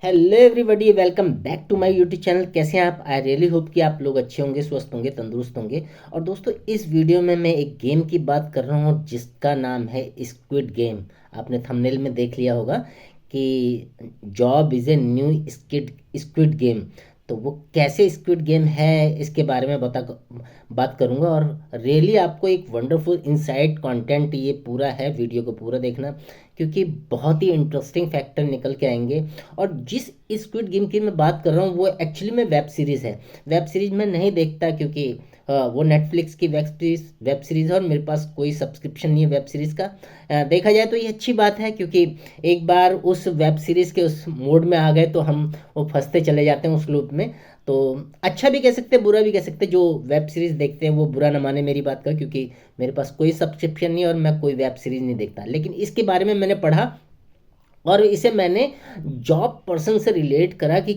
Hello everybody, welcome back to my YouTube channel. कैसे हैं आप? आई रियली होप कि आप लोग अच्छे होंगे, स्वस्थ होंगे, तंदुरुस्त होंगे। और दोस्तों, इस वीडियो में मैं एक गेम की बात कर रहा हूँ जिसका नाम है स्क्विड गेम। आपने थंबनेल में देख लिया होगा कि job is a new skid squid game. तो वो कैसे स्क्विड गेम है इसके बारे में बात करूँगा। और रियली आपको एक वंडरफुल इनसाइट कंटेंट ये पूरा है, वीडियो को पूरा देखना, क्योंकि बहुत ही इंटरेस्टिंग फैक्टर निकल के आएंगे। और जिस स्क्विड गेम की मैं बात कर रहा हूँ वो एक्चुअली में वेब सीरीज़ है। वेब सीरीज़ मैं नहीं देखता क्योंकि वो नेटफ्लिक्स की वेब सीरीज़ है और मेरे पास कोई सब्सक्रिप्शन नहीं है वेब सीरीज़ का। देखा जाए तो ये अच्छी बात है, क्योंकि एक बार उस वेब सीरीज़ के उस मोड में आ गए तो हम वो फंसते चले जाते हैं उस लूप में। तो अच्छा भी कह सकते हैं, बुरा भी कह सकते हैं। जो वेब सीरीज़ देखते हैं वो बुरा न माने मेरी बात का, क्योंकि मेरे पास कोई सब्सक्रिप्शन नहीं है और मैं कोई वेब सीरीज़ नहीं देखता। लेकिन इसके बारे में मैंने पढ़ा और इसे मैंने जॉब पर्सन से रिलेट करा कि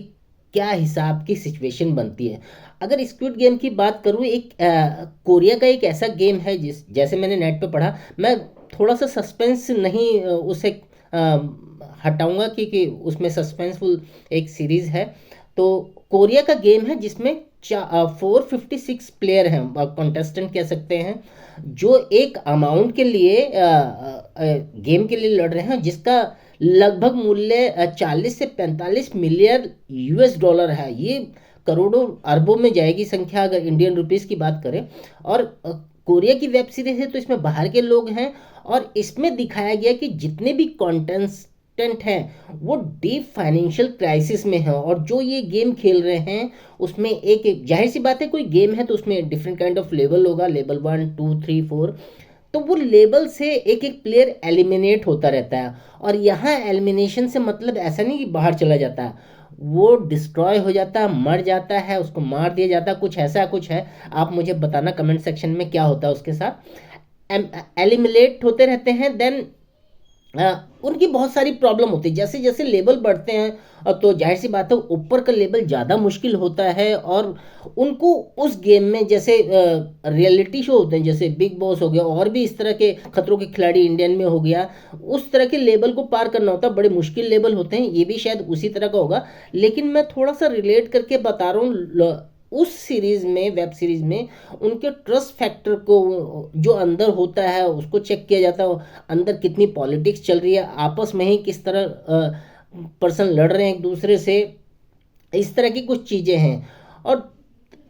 क्या हिसाब की सिचुएशन बनती है। अगर स्क्विड गेम की बात करूँ, एक कोरिया का एक ऐसा गेम है जिस जैसे मैंने नेट पे पढ़ा। मैं थोड़ा सा सस्पेंस नहीं उसे हटाऊंगा, क्योंकि उसमें सस्पेंसफुल एक सीरीज है। तो कोरिया का गेम है जिसमें 456 प्लेयर हैं, कॉन्टेस्टेंट कह सकते हैं, जो एक अमाउंट के लिए गेम के लिए लड़ रहे हैं, जिसका लगभग मूल्य 40 से 45 मिलियन यूएस डॉलर है। ये करोड़ों अरबों में जाएगी संख्या अगर इंडियन रुपीस की बात करें। और कोरिया की वेब सीरीज है तो इसमें बाहर के लोग हैं। और इसमें दिखाया गया कि जितने भी कॉन्टेस्टेंट हैं वो डीप फाइनेंशियल क्राइसिस में हैं, और जो ये गेम खेल रहे हैं उसमें एक जाहिर सी बात है, कोई गेम है तो उसमें डिफरेंट काइंड ऑफ लेवल होगा, लेवल 1 2 3 4। तो वो लेवल से एक एक प्लेयर एलिमिनेट होता रहता है। और यहाँ एलिमिनेशन से मतलब ऐसा नहीं कि बाहर चला जाता है, वो डिस्ट्रॉय हो जाता है, मर जाता है, उसको मार दिया जाता है, कुछ ऐसा कुछ है। आप मुझे बताना कमेंट सेक्शन में क्या होता है उसके साथ। एलिमिनेट होते रहते हैं। देन उनकी बहुत सारी प्रॉब्लम होती है। जैसे जैसे लेवल बढ़ते हैं तो जाहिर सी बात है ऊपर का लेवल ज़्यादा मुश्किल होता है। और उनको उस गेम में जैसे रियलिटी शो होते हैं, जैसे बिग बॉस हो गया, और भी इस तरह के खतरों के खिलाड़ी इंडियन में हो गया, उस तरह के लेवल को पार करना होता है। बड़े मुश्किल लेवल होते हैं, ये भी शायद उसी तरह का होगा। लेकिन मैं थोड़ा सा रिलेट करके बता रहा हूँ। उस सीरीज में, वेब सीरीज में, उनके ट्रस्ट फैक्टर को जो अंदर होता है उसको चेक किया जाता है। अंदर कितनी पॉलिटिक्स चल रही है, आपस में ही किस तरह पर्सन लड़ रहे हैं एक दूसरे से, इस तरह की कुछ चीज़ें हैं। और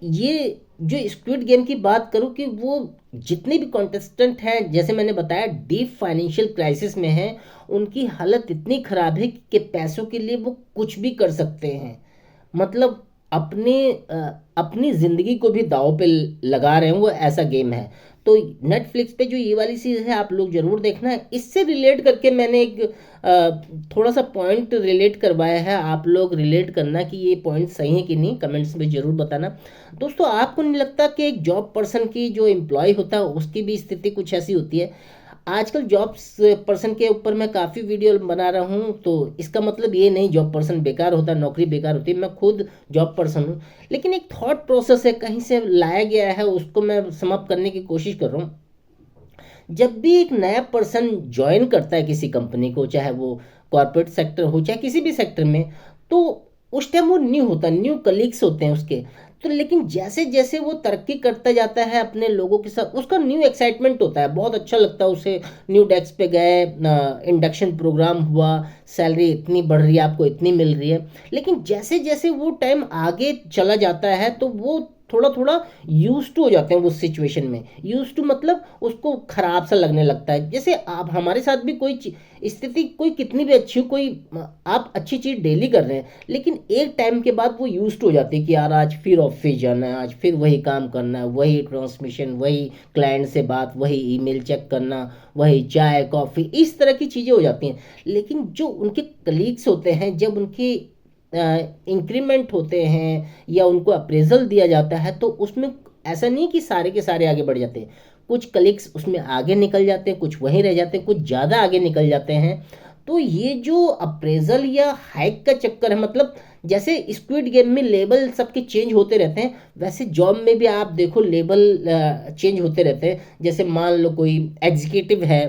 ये जो स्क्विड गेम की बात करूं कि वो जितने भी कॉन्टेस्टेंट हैं, जैसे मैंने बताया, डीप फाइनेंशियल क्राइसिस में हैं। उनकी हालत इतनी ख़राब है कि पैसों के लिए वो कुछ भी कर सकते हैं। मतलब अपनी ज़िंदगी को भी दांव पे लगा रहे हैं, वो ऐसा गेम है। तो नेटफ्लिक्स पे जो ये वाली चीज़ है आप लोग ज़रूर देखना है। इससे रिलेट करके मैंने एक थोड़ा सा पॉइंट रिलेट करवाया है, आप लोग रिलेट करना कि ये पॉइंट सही है कि नहीं, कमेंट्स में ज़रूर बताना। दोस्तों, आपको नहीं लगता कि एक जॉब पर्सन की, जो एम्प्लॉय होता है, उसकी भी स्थिति कुछ ऐसी होती है? आजकल जॉब्स पर्सन के ऊपर मैं काफ़ी वीडियो बना रहा हूँ, तो इसका मतलब ये नहीं जॉब पर्सन बेकार होता है, नौकरी बेकार होती है। मैं खुद जॉब पर्सन हूँ। लेकिन एक थॉट प्रोसेस है, कहीं से लाया गया है, उसको मैं समाप्त करने की कोशिश कर रहा हूँ। जब भी एक नया पर्सन ज्वाइन करता है किसी कंपनी को, चाहे वो कॉर्पोरेट सेक्टर हो चाहे किसी भी सेक्टर में, तो उस टाइम वो न्यू होता है, न्यू कलीग्स होते हैं उसके। तो लेकिन जैसे जैसे वो तरक्की करता जाता है अपने लोगों के साथ, उसका न्यू एक्साइटमेंट होता है, बहुत अच्छा लगता है उसे। न्यू डेस्क पे गए, इंडक्शन प्रोग्राम हुआ, सैलरी इतनी बढ़ रही है, आपको इतनी मिल रही है। लेकिन जैसे जैसे वो टाइम आगे चला जाता है तो वो थोड़ा थोड़ा यूज टू हो जाते हैं उस सिचुएशन में। यूज टू मतलब उसको खराब सा लगने लगता है। जैसे आप, हमारे साथ भी कोई स्थिति, कोई कितनी भी अच्छी हो, कोई आप अच्छी चीज़ डेली कर रहे हैं, लेकिन एक टाइम के बाद वो यूज टू हो जाती है कि यार आज फिर ऑफिस जाना है, आज फिर वही काम करना है, वही ट्रांसमिशन, वही क्लाइंट से बात, वही ईमेल चेक करना, वही चाय कॉफ़ी, इस तरह की चीज़ें हो जाती हैं। लेकिन जो उनके कलीग्स होते हैं, जब उनकी इंक्रीमेंट होते हैं या उनको अप्रेजल दिया जाता है, तो उसमें ऐसा नहीं कि सारे के सारे आगे बढ़ जाते हैं। कुछ कलीग्स उसमें आगे निकल जाते हैं, कुछ वहीं रह जाते हैं, कुछ ज़्यादा आगे निकल जाते हैं। तो ये जो अप्रेजल या हाइक का चक्कर है, मतलब जैसे स्क्विड गेम में लेवल सबके चेंज होते रहते हैं, वैसे जॉब में भी आप देखो लेवल चेंज होते रहते हैं। जैसे मान लो कोई एग्जीक्यूटिव है,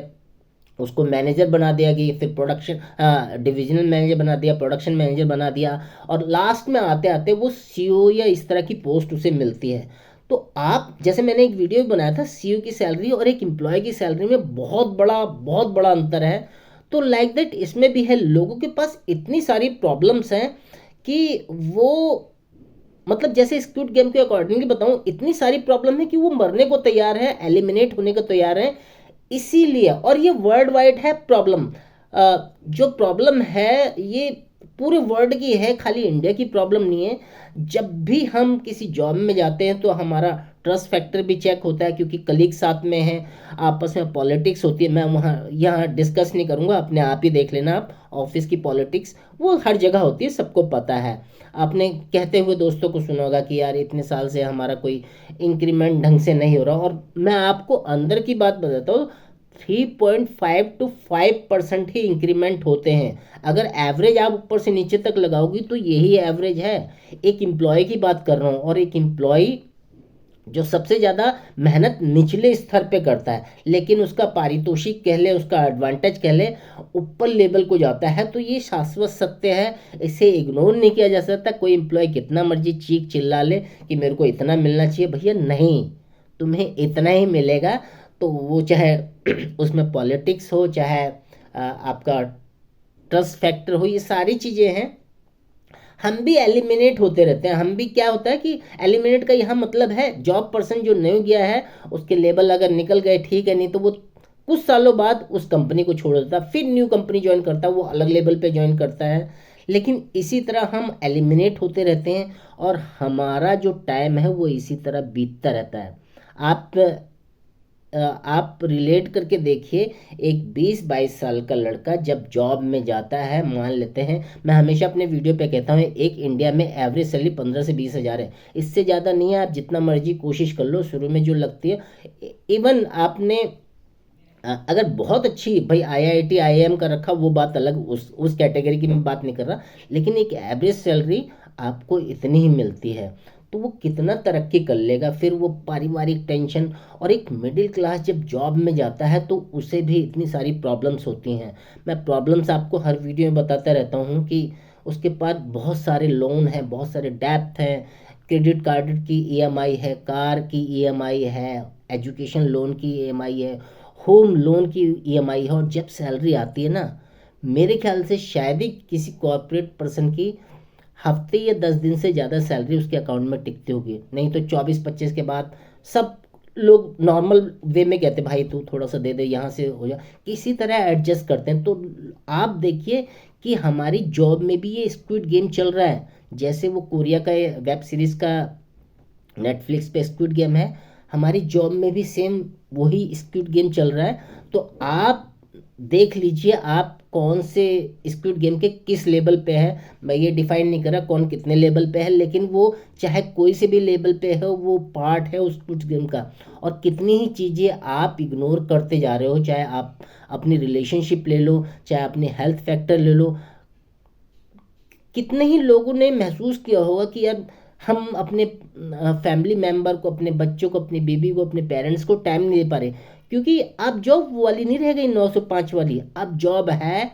उसको मैनेजर बना दिया गया, फिर प्रोडक्शन डिविजनल मैनेजर बना दिया, प्रोडक्शन मैनेजर बना दिया, और लास्ट में आते आते वो सीईओ या इस तरह की पोस्ट उसे मिलती है। तो आप, जैसे मैंने एक वीडियो भी बनाया था, सीईओ की सैलरी और एक एम्प्लॉय की सैलरी में बहुत बड़ा अंतर है। तो लाइक दैट इसमें भी है, लोगों के पास इतनी सारी प्रॉब्लम्स हैं कि वो, मतलब जैसे स्क्विड गेम के अकॉर्डिंगली बताऊं, इतनी सारी प्रॉब्लम है कि वो मरने को तैयार है, एलिमिनेट होने को तैयार है। इसीलिए, और ये वर्ल्ड वाइड है प्रॉब्लम, जो प्रॉब्लम है ये पूरे वर्ल्ड की है, खाली इंडिया की प्रॉब्लम नहीं है। जब भी हम किसी जॉब में जाते हैं तो हमारा ट्रस्ट फैक्टर भी चेक होता है, क्योंकि कलीग साथ में हैं, आपस में पॉलिटिक्स होती है। मैं वहाँ यहाँ डिस्कस नहीं करूँगा, अपने आप ही देख लेना आप, ऑफिस की पॉलिटिक्स वो हर जगह होती है, सबको पता है। आपने कहते हुए दोस्तों को सुना होगा कि यार इतने साल से हमारा कोई इंक्रीमेंट ढंग से नहीं हो रहा, और मैं आपको अंदर की बात बताता हूँ, 3.5 to 5% ही इंक्रीमेंट होते हैं। अगर एवरेज आप ऊपर से नीचे तक लगाओगी तो यही एवरेज है। एक एम्प्लॉय की बात कर रहा हूँ, और एक एम्प्लॉय जो सबसे ज़्यादा मेहनत निचले स्तर पे करता है, लेकिन उसका पारितोषिक कह ले, उसका एडवांटेज कह ले, ऊपर लेवल को जाता है। तो ये शाश्वत सत्य है, इसे इग्नोर नहीं किया जा सकता। कोई एम्प्लॉय कितना मर्जी चीख चिल्ला ले कि मेरे को इतना मिलना चाहिए, भैया नहीं, तुम्हें इतना ही मिलेगा। तो वो चाहे उसमें पॉलिटिक्स हो, चाहे आपका ट्रस्ट फैक्टर हो, ये सारी चीज़ें हैं। हम भी एलिमिनेट होते रहते हैं, हम भी, क्या होता है कि एलिमिनेट का यहाँ मतलब है, जॉब पर्सन जो नहीं गया है उसके लेवल अगर निकल गए ठीक है, नहीं तो वो कुछ सालों बाद उस कंपनी को छोड़ देता है, फिर न्यू कंपनी ज्वाइन करता है, वो अलग लेवल पे ज्वाइन करता है। लेकिन इसी तरह हम एलिमिनेट होते रहते हैं, और हमारा जो टाइम है वो इसी तरह बीतता रहता है। आप आप रिलेट करके देखिए, एक 20-22 साल का लड़का जब जॉब में जाता है, मान लेते हैं, मैं हमेशा अपने वीडियो पे कहता हूँ, एक इंडिया में एवरेज सैलरी 15 से 20 हज़ार है, इससे ज़्यादा नहीं है। आप जितना मर्जी कोशिश कर लो, शुरू में जो लगती है, इवन आपने अगर बहुत अच्छी भाई आईआईटी आईआईएम का रखा, वो बात अलग, उस कैटेगरी की मैं बात नहीं कर रहा, लेकिन एक एवरेज सैलरी आपको इतनी ही मिलती है, तो वो कितना तरक्की कर लेगा। फिर वो पारिवारिक टेंशन, और एक मिडिल क्लास जब जॉब में जाता है तो उसे भी इतनी सारी प्रॉब्लम्स होती हैं। मैं प्रॉब्लम्स आपको हर वीडियो में बताता रहता हूँ कि उसके पास बहुत सारे लोन हैं, बहुत सारे डेप्थ हैं, क्रेडिट कार्ड की ईएमआई है, कार की ईएमआई है, एजुकेशन लोन की ईएमआई है, होम लोन की ईएमआई है। और जब सैलरी आती है ना, मेरे ख्याल से शायद ही किसी कॉर्पोरेट पर्सन की हफ्ते या 10 दिन से ज़्यादा सैलरी उसके अकाउंट में टिकती होगी, नहीं तो 24-25 के बाद सब लोग नॉर्मल वे में कहते भाई तू थोड़ा सा दे दे, यहाँ से हो जा, किसी तरह एडजस्ट करते हैं। तो आप देखिए कि हमारी जॉब में भी ये स्क्विड गेम चल रहा है, जैसे वो कोरिया का वेब सीरीज़ का नेटफ्लिक्स पे स्क्विड गेम है, हमारी जॉब में भी सेम वही स्क्विड गेम चल रहा है। तो आप देख लीजिए आप कौन से स्क्विड गेम के किस लेवल पे है। मैं ये डिफाइन नहीं कर रहा कौन कितने लेवल पे है, लेकिन वो चाहे कोई से भी लेवल पे है, वो पार्ट है उस स्क्विड गेम का। और कितनी ही चीज़ें आप इग्नोर करते जा रहे हो, चाहे आप अपनी रिलेशनशिप ले लो, चाहे अपनी हेल्थ फैक्टर ले लो। कितने ही लोगों ने महसूस किया होगा कि यार हम अपने फैमिली मेम्बर को, अपने बच्चों को, अपनी बीबी को, अपने पेरेंट्स को टाइम नहीं दे पा रहे, क्योंकि अब जॉब वाली नहीं रह गई 9 से 5 वाली। अब जॉब है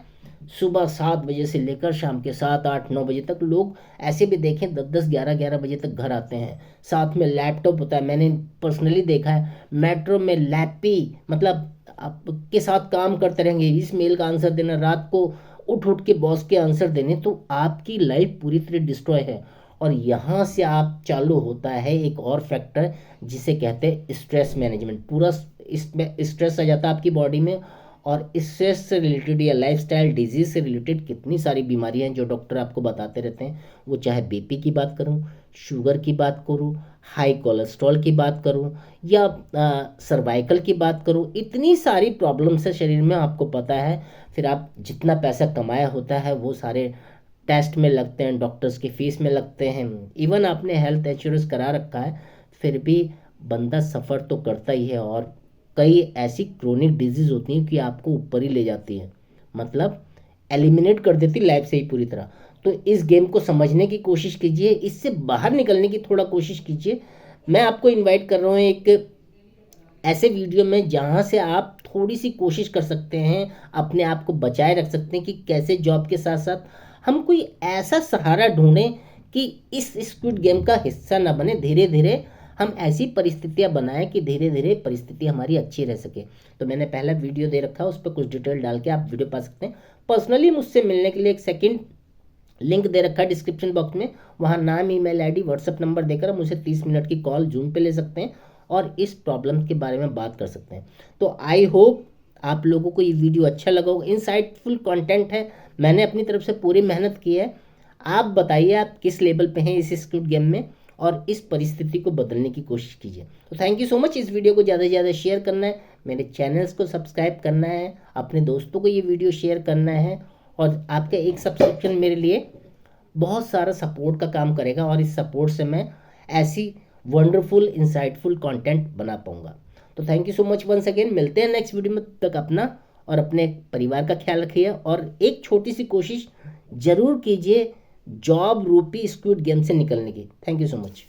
सुबह 7 बजे से लेकर शाम के 7-8-9 बजे तक। लोग ऐसे भी देखें 10-10 11-11 बजे तक घर आते हैं, साथ में लैपटॉप होता है। मैंने पर्सनली देखा है मेट्रो में लैपी, मतलब आपके साथ काम करते रहेंगे, इस मेल का आंसर देना, रात को उठ उठ के बॉस के आंसर देने। तो आपकी लाइफ पूरी तरह डिस्ट्रॉय है। और यहाँ से आप चालू होता है एक और फैक्टर जिसे कहते हैं स्ट्रेस मैनेजमेंट। पूरा इसमें स्ट्रेस आ जाता है आपकी बॉडी में, और स्ट्रेस से रिलेटेड या लाइफस्टाइल डिजीज से रिलेटेड कितनी सारी बीमारियां हैं जो डॉक्टर आपको बताते रहते हैं। वो चाहे बीपी की बात करूं, शुगर की बात करूं, हाई कोलेस्ट्रॉल की बात करूं, या सर्वाइकल की बात करूं, इतनी सारी प्रॉब्लम्स है शरीर में, आपको पता है। फिर आप जितना पैसा कमाया होता है वो सारे टेस्ट में लगते हैं, डॉक्टर्स की फीस में लगते हैं, इवन आपने हेल्थ इंश्योरेंस करा रखा है, फिर भी बंदा सफ़र तो करता ही है। और कई ऐसी क्रोनिक डिजीज होती हैं कि आपको ऊपर ही ले जाती है, मतलब एलिमिनेट कर देती लाइफ से ही पूरी तरह। तो इस गेम को समझने की कोशिश कीजिए, इससे बाहर निकलने की थोड़ा कोशिश कीजिए। मैं आपको इनवाइट कर रहा हूँ एक ऐसे वीडियो में जहाँ से आप थोड़ी सी कोशिश कर सकते हैं, अपने आप को बचाए रख सकते हैं कि कैसे जॉब के साथ साथ हम कोई ऐसा सहारा ढूंढें कि इस स्क्विड गेम का हिस्सा ना बने। धीरे धीरे हम ऐसी परिस्थितियां बनाएं कि धीरे धीरे परिस्थिति हमारी अच्छी रह सके। तो मैंने पहला वीडियो दे रखा है, उस पर कुछ डिटेल डाल के आप वीडियो पा सकते हैं। पर्सनली मुझसे मिलने के लिए एक सेकंड लिंक दे रखा है डिस्क्रिप्शन बॉक्स में, वहाँ नाम, ईमेल आईडी, व्हाट्सअप नंबर देकर हम मुझसे 30 मिनट की कॉल जूम पे ले सकते हैं और इस प्रॉब्लम के बारे में बात कर सकते हैं। तो आई होप आप लोगों को ये वीडियो अच्छा लगा होगा, इनसाइटफुल कंटेंट है, मैंने अपनी तरफ से पूरी मेहनत की है। आप बताइए आप किस लेवल पे हैं इस स्क्विड गेम में, और इस परिस्थिति को बदलने की कोशिश कीजिए। तो थैंक यू सो मच। इस वीडियो को ज़्यादा से ज़्यादा शेयर करना है, मेरे चैनल्स को सब्सक्राइब करना है, अपने दोस्तों को ये वीडियो शेयर करना है, और आपका एक सब्सक्रिप्शन मेरे लिए बहुत सारा सपोर्ट का काम करेगा, और इस सपोर्ट से मैं ऐसी वंडरफुल इंसाइटफुल कंटेंट बना पाऊंगा। तो thank you so much once again, मिलते हैं नेक्स्ट वीडियो में। तक अपना और अपने परिवार का ख्याल रखिए, और एक छोटी सी कोशिश जरूर कीजिए जॉब रूपी स्क्विड गेम से निकलने की। Thank you so much.